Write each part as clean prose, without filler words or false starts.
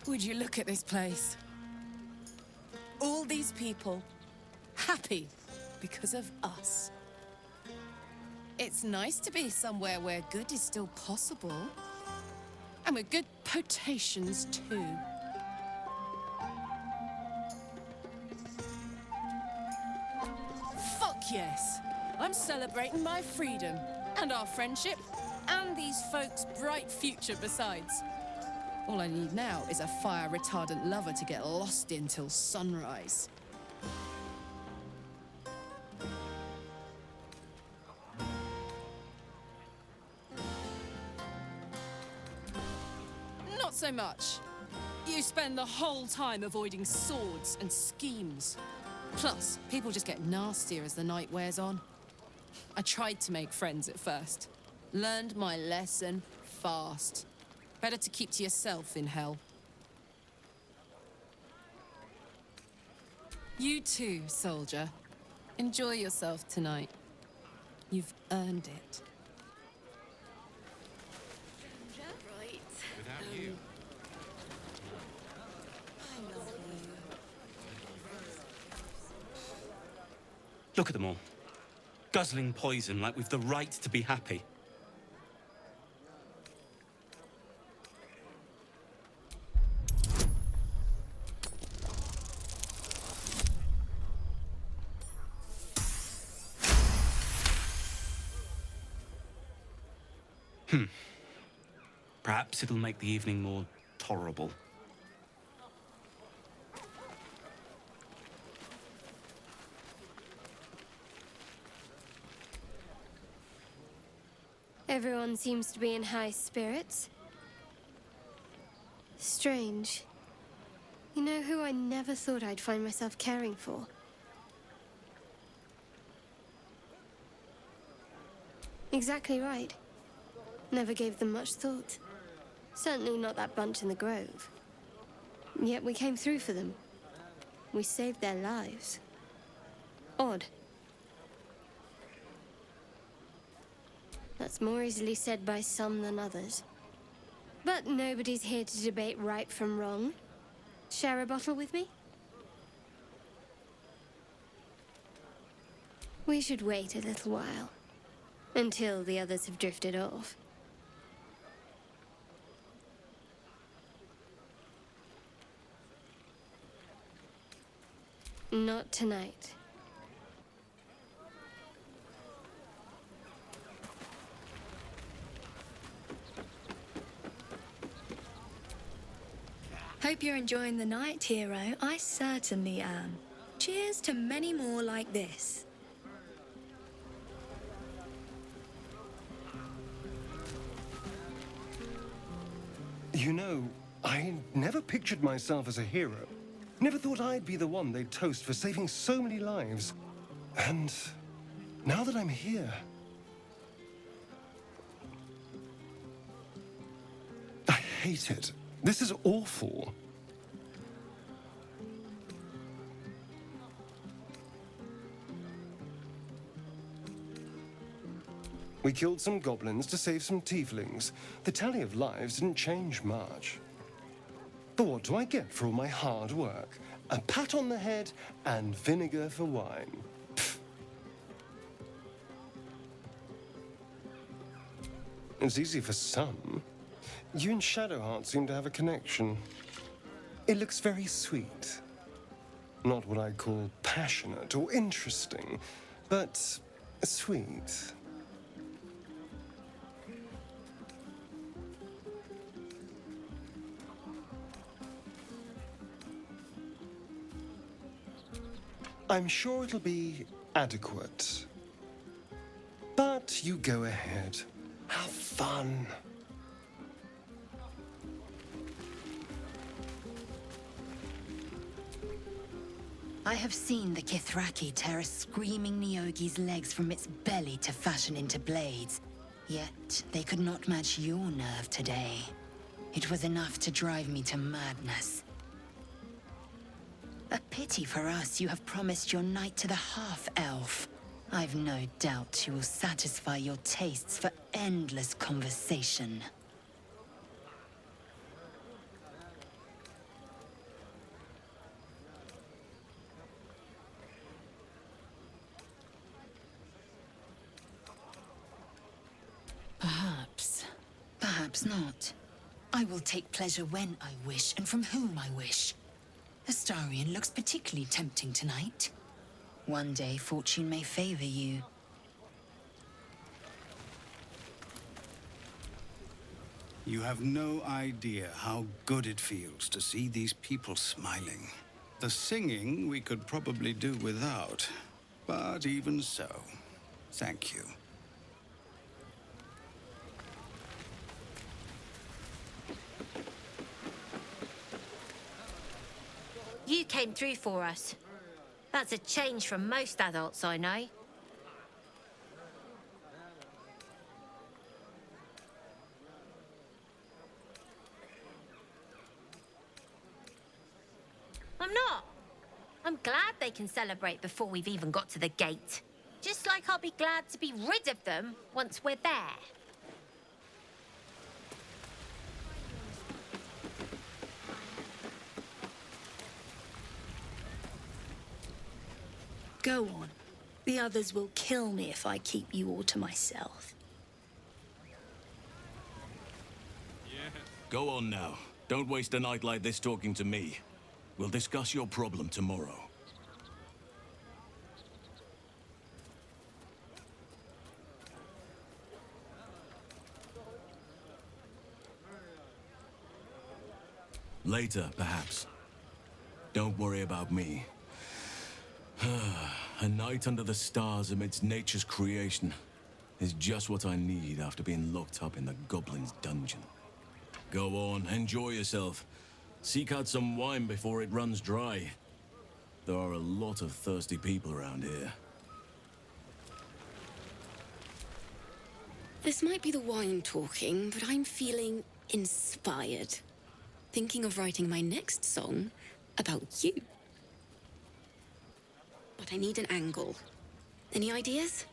Would you look at this place? All these people, happy because of us. It's nice to be somewhere where good is still possible. And with good potations, too. Fuck yes! I'm celebrating my freedom, and our friendship, and these folks' bright future besides. All I need now is a fire-retardant lover to get lost in till sunrise. Not so much. You spend the whole time avoiding swords and schemes. Plus, people just get nastier as the night wears on. I tried to make friends at first. Learned my lesson fast. Better to keep to yourself in hell. You too, soldier. Enjoy yourself tonight. You've earned it. Right. Without you. I love you. Look at them all. Guzzling poison like we've the right to be happy. Perhaps it'll make the evening more tolerable. Everyone seems to be in high spirits. Strange. You know who I never thought I'd find myself caring for? Exactly right. Never gave them much thought. Certainly not that bunch in the grove. Yet we came through for them. We saved their lives. Odd. That's more easily said by some than others. But nobody's here to debate right from wrong. Share a bottle with me? We should wait a little while. Until the others have drifted off. Not tonight. Hope you're enjoying the night, hero. I certainly am. Cheers to many more like this. You know, I never pictured myself as a hero. Never thought I'd be the one they'd toast for saving so many lives. And now that I'm here, I hate it. This is awful. We killed some goblins to save some tieflings. The tally of lives didn't change much. But what do I get for all my hard work? A pat on the head and vinegar for wine. Pfft. It's easy for some. You and Shadowheart seem to have a connection. It looks very sweet. Not what I'd call passionate or interesting, but sweet. I'm sure it'll be adequate. But you go ahead. Have fun. I have seen the Kithraki tear a screaming Neogi's legs from its belly to fashion into blades. Yet they could not match your nerve today. It was enough to drive me to madness. A pity for us you have promised your night to the half-elf. I've no doubt you will satisfy your tastes for endless conversation. Perhaps not. I will take pleasure when I wish and from whom I wish. Astarion looks particularly tempting tonight. One day fortune may favor you. You have no idea how good it feels to see these people smiling. The singing we could probably do without, but even so, thank you. You came through for us. That's a change from most adults I know. I'm not. I'm glad they can celebrate before we've even got to the gate. Just like I'll be glad to be rid of them once we're there. Go on. The others will kill me if I keep you all to myself. Go on now. Don't waste a night like this talking to me. We'll discuss your problem tomorrow. Later, perhaps. Don't worry about me. A night under the stars amidst nature's creation is just what I need after being locked up in the Goblin's dungeon. Go on, enjoy yourself. Seek out some wine before it runs dry. There are a lot of thirsty people around here. This might be the wine talking, but I'm feeling inspired. Thinking of writing my next song about you. But I need an angle. Any ideas?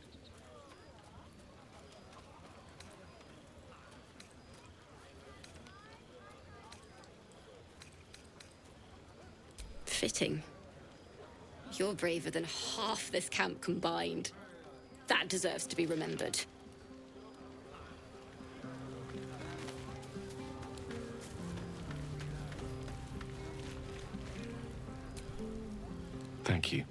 Fitting. You're braver than half this camp combined. That deserves to be remembered. Thank you.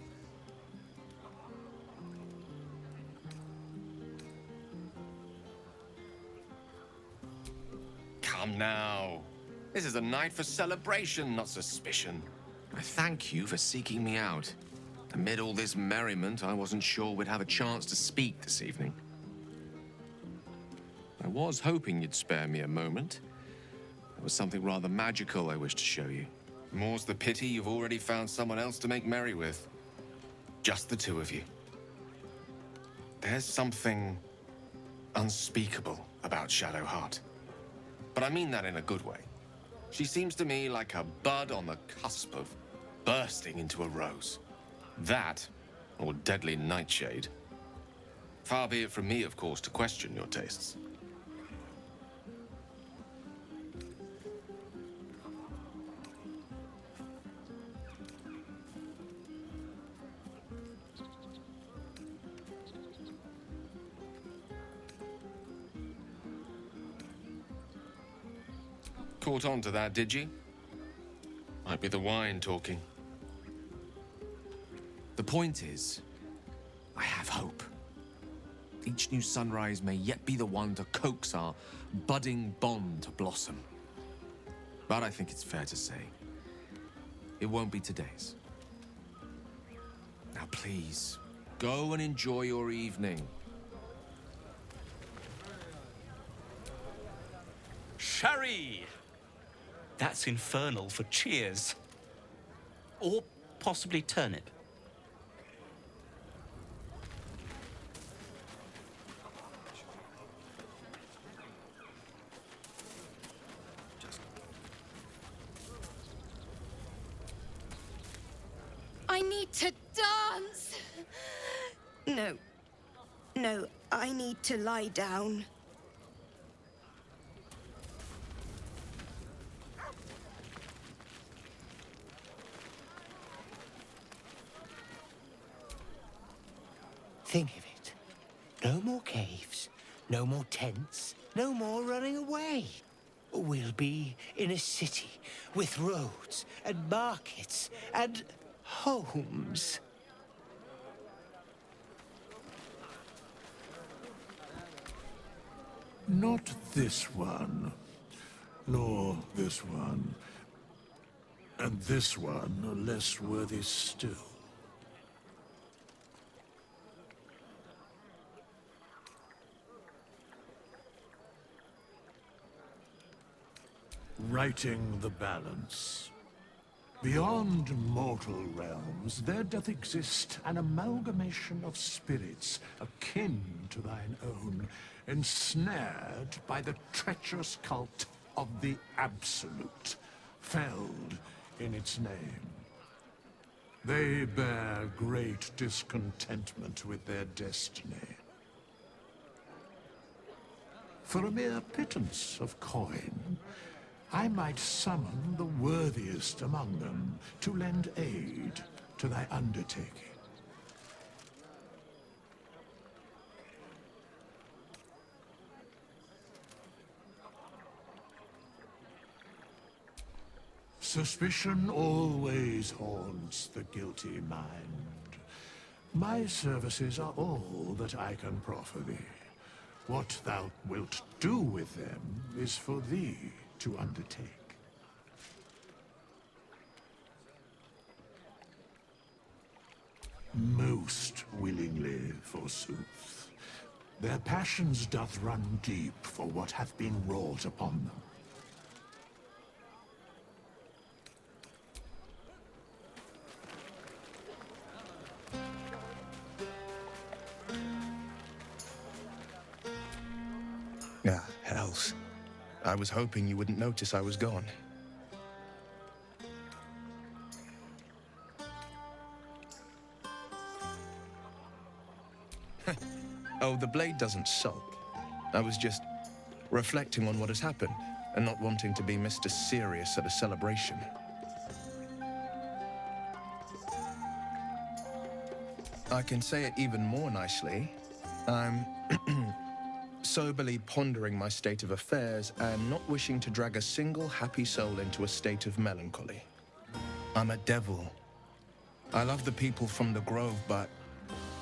Come now. This is a night for celebration, not suspicion. I thank you for seeking me out. Amid all this merriment, I wasn't sure we'd have a chance to speak this evening. I was hoping you'd spare me a moment. There was something rather magical I wished to show you. More's the pity you've already found someone else to make merry with. Just the two of you. There's something unspeakable about Shadowheart. But I mean that in a good way. She seems to me like a bud on the cusp of bursting into a rose. That, or deadly nightshade. Far be it from me, of course, to question your tastes. Caught on to that, did you? Might be the wine talking. The point is, I have hope. Each new sunrise may yet be the one to coax our budding bond to blossom. But I think it's fair to say, it won't be today's. Now please, go and enjoy your evening. Sherry! That's infernal for cheers. Or possibly turnip. I need to dance! No. No, I need to lie down. Think of it. No more caves, No more tents, no more running away. We'll be in a city with roads and markets and homes. Not this one, nor this one, and this one are less worthy still. Righting the balance. Beyond mortal realms, there doth exist an amalgamation of spirits akin to thine own, ensnared by the treacherous cult of the Absolute, felled in its name. They bear great discontentment with their destiny. For a mere pittance of coin, I might summon the worthiest among them to lend aid to thy undertaking. Suspicion always haunts the guilty mind. My services are all that I can proffer thee. What thou wilt do with them is for thee to undertake. Most willingly, forsooth. Their passions doth run deep for what hath been wrought upon them. Ah, hells. I was hoping you wouldn't notice I was gone. Oh, the blade doesn't sulk. I was just reflecting on what has happened and not wanting to be Mr. Serious at a celebration. I can say it even more nicely. I'm soberly pondering my state of affairs and not wishing to drag a single happy soul into a state of melancholy. I'm a devil. I love the people from the Grove, but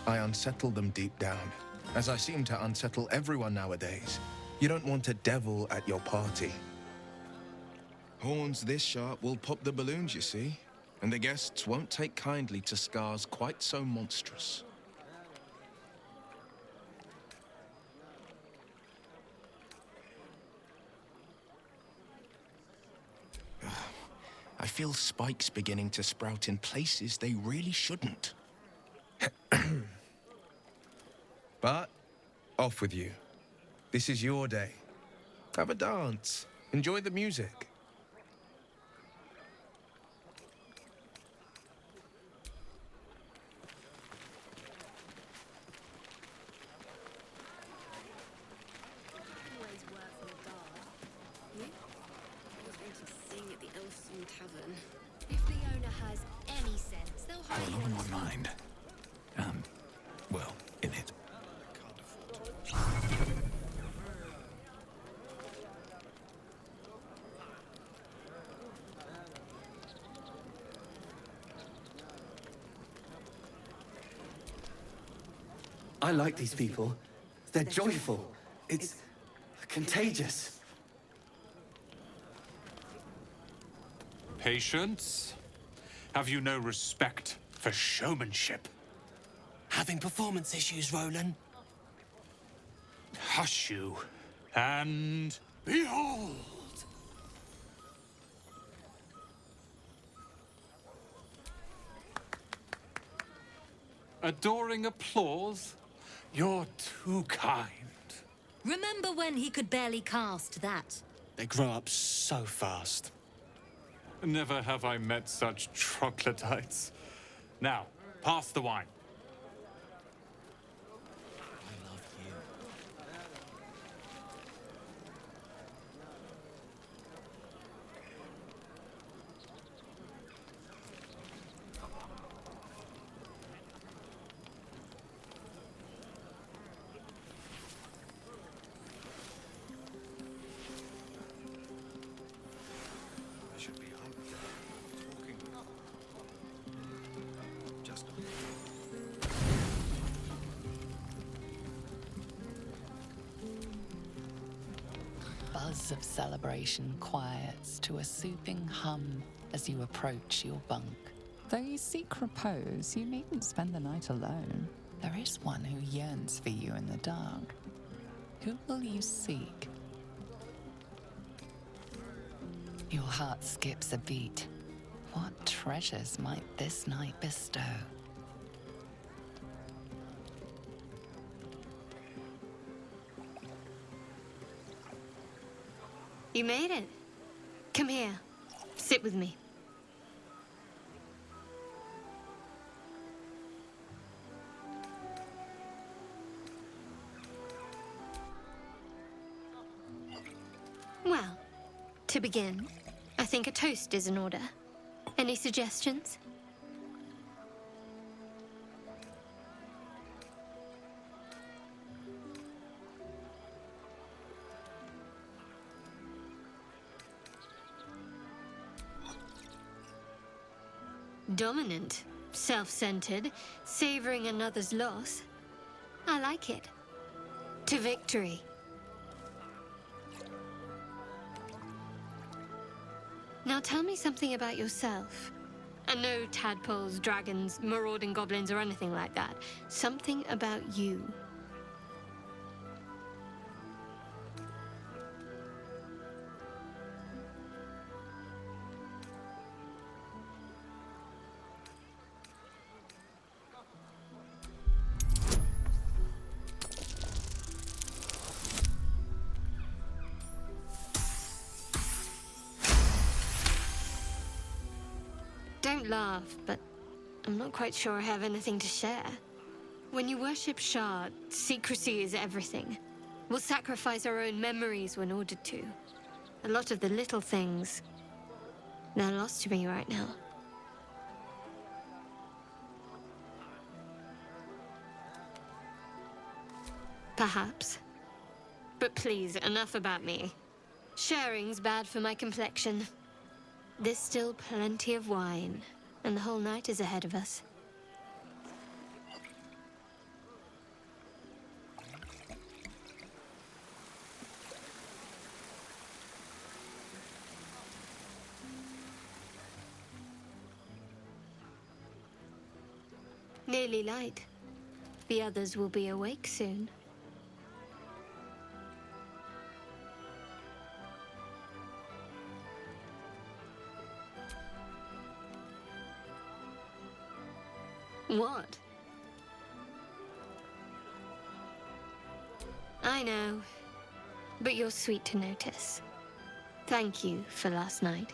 I unsettle them deep down, as I seem to unsettle everyone nowadays. You don't want a devil at your party. Horns this sharp will pop the balloons, you see, and the guests won't take kindly to scars quite so monstrous. I feel spikes beginning to sprout in places they really shouldn't. But, off with you. This is your day. Have a dance. Enjoy the music. If the owner has any sense, they'll Have a lot on my mind. And, well, in it. I like these people. They're joyful. It's contagious. Patience? Have you no respect for showmanship? Having performance issues, Roland? Hush you, and Behold! adoring applause? You're too kind. Remember when he could barely cast that? They grow up so fast. Never have I met such troglodytes. Now, pass the wine. I love you. buzz of celebration quiets to a soothing hum as you approach your bunk. Though you seek repose, you needn't spend the night alone. There is one who yearns for you in the dark. Who will you seek? Your heart skips a beat. What treasures might this night bestow? You made it. Come here. Sit with me. Well, to begin, I think a toast is in order. Any suggestions? Dominant, self-centered, savoring another's loss. I like it. To victory. Now tell me something about yourself. And no tadpoles, dragons, marauding goblins, or anything like that. Something about you. Don't laugh, but I'm not quite sure I have anything to share. When you worship Shard, secrecy is everything. We'll sacrifice our own memories when ordered to. A lot of the little things, they're lost to me right now. Perhaps. But please, enough about me. Sharing's bad for my complexion. There's still plenty of wine, and the whole night is ahead of us. Nearly light. The others will be awake soon. What? I know, but you're sweet to notice. Thank you for last night.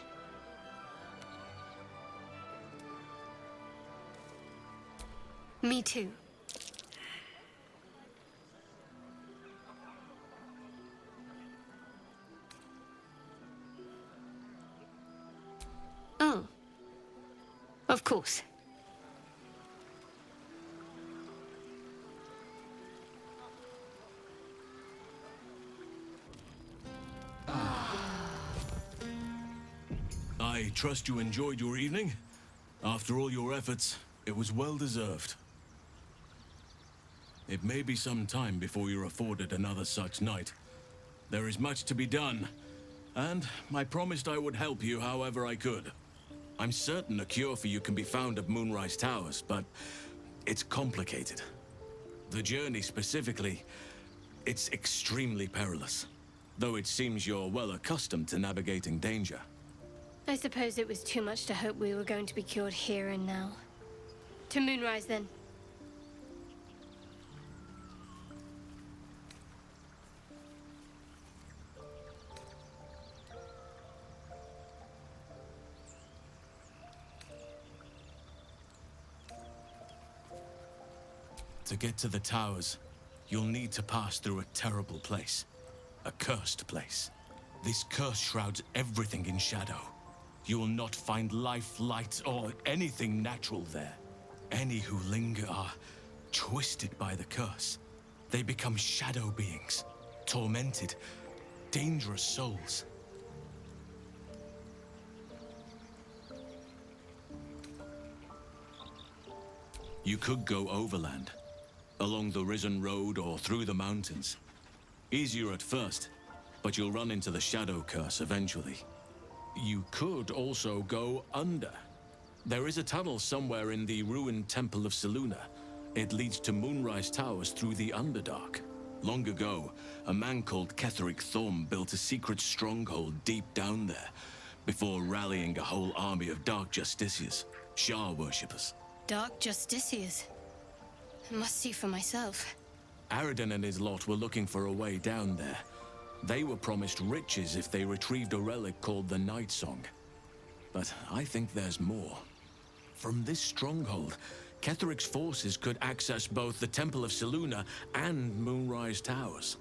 Me too. Oh. Of course. I trust you enjoyed your evening. After all your efforts, it was well deserved. It may be some time before you're afforded another such night. There is much to be done, and I promised I would help you however I could. I'm certain a cure for you can be found at Moonrise Towers, but it's complicated. The journey specifically, it's extremely perilous, though it seems you're well accustomed to navigating danger. I suppose it was too much to hope we were going to be cured here and now. To Moonrise, then. To get to the towers, you'll need to pass through a terrible place. A cursed place. This curse shrouds everything in shadow. You will not find life, light, or anything natural there. Any who linger are twisted by the curse. They become shadow beings, tormented, dangerous souls. You could go overland, along the Risen Road or through the mountains. Easier at first, but you'll run into the Shadow Curse eventually. You could also go under. There is a tunnel somewhere in the ruined Temple of Selûne. It leads to Moonrise Towers through the Underdark. Long ago, a man called Ketheric Thorm built a secret stronghold deep down there, before rallying a whole army of Dark Justiciars, Shah worshippers. Dark Justiciars. I must see for myself. Aradin and his lot were looking for a way down there. They were promised riches if they retrieved a relic called the Night Song. But I think there's more. From this stronghold, Ketheric's forces could access both the Temple of Selûne and Moonrise Towers.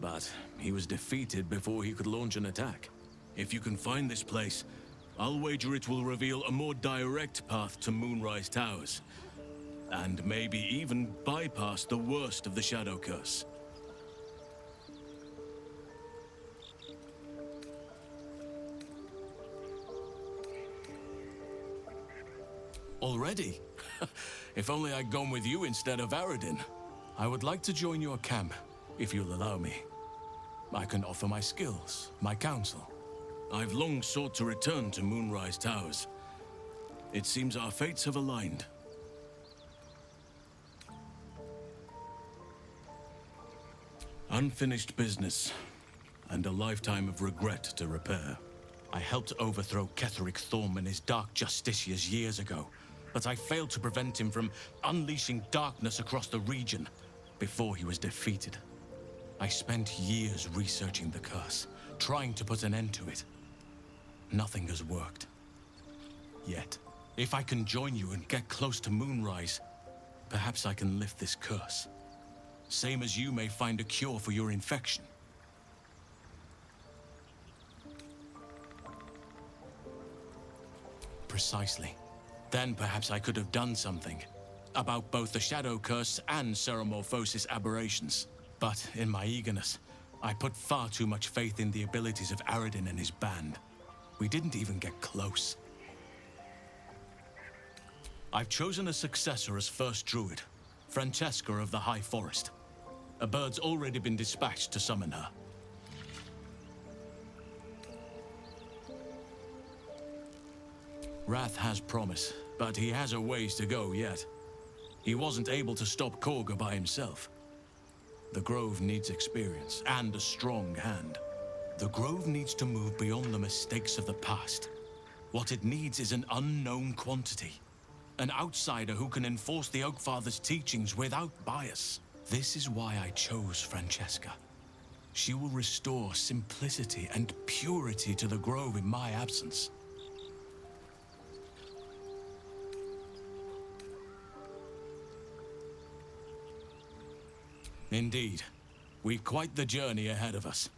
But he was defeated before he could launch an attack. If you can find this place, I'll wager it will reveal a more direct path to Moonrise Towers. And maybe even bypass the worst of the Shadow Curse. Already? If only I'd gone with you instead of Aradin. I would like to join your camp, if you'll allow me. I can offer my skills, my counsel. I've long sought to return to Moonrise Towers. It seems our fates have aligned. Unfinished business, and a lifetime of regret to repair. I helped overthrow Ketheric Thorm and his Dark Justiciars years ago, but I failed to prevent him from unleashing darkness across the region before he was defeated. I spent years researching the curse, trying to put an end to it. Nothing has worked. Yet, if I can join you and get close to Moonrise, perhaps I can lift this curse. Same as you may find a cure for your infection. Precisely. Then perhaps I could have done something about both the Shadow Curse and Ceramorphosis aberrations. But in my eagerness, I put far too much faith in the abilities of Aradin and his band. We didn't even get close. I've chosen a successor as first druid, Francesca of the High Forest. A bird's already been dispatched to summon her. Wrath has promise, but he has a ways to go yet. He wasn't able to stop Korga by himself. The Grove needs experience and a strong hand. The Grove needs to move beyond the mistakes of the past. What it needs is an unknown quantity. An outsider who can enforce the Oakfather's teachings without bias. This is why I chose Francesca. She will restore simplicity and purity to the Grove in my absence. Indeed. We've quite the journey ahead of us.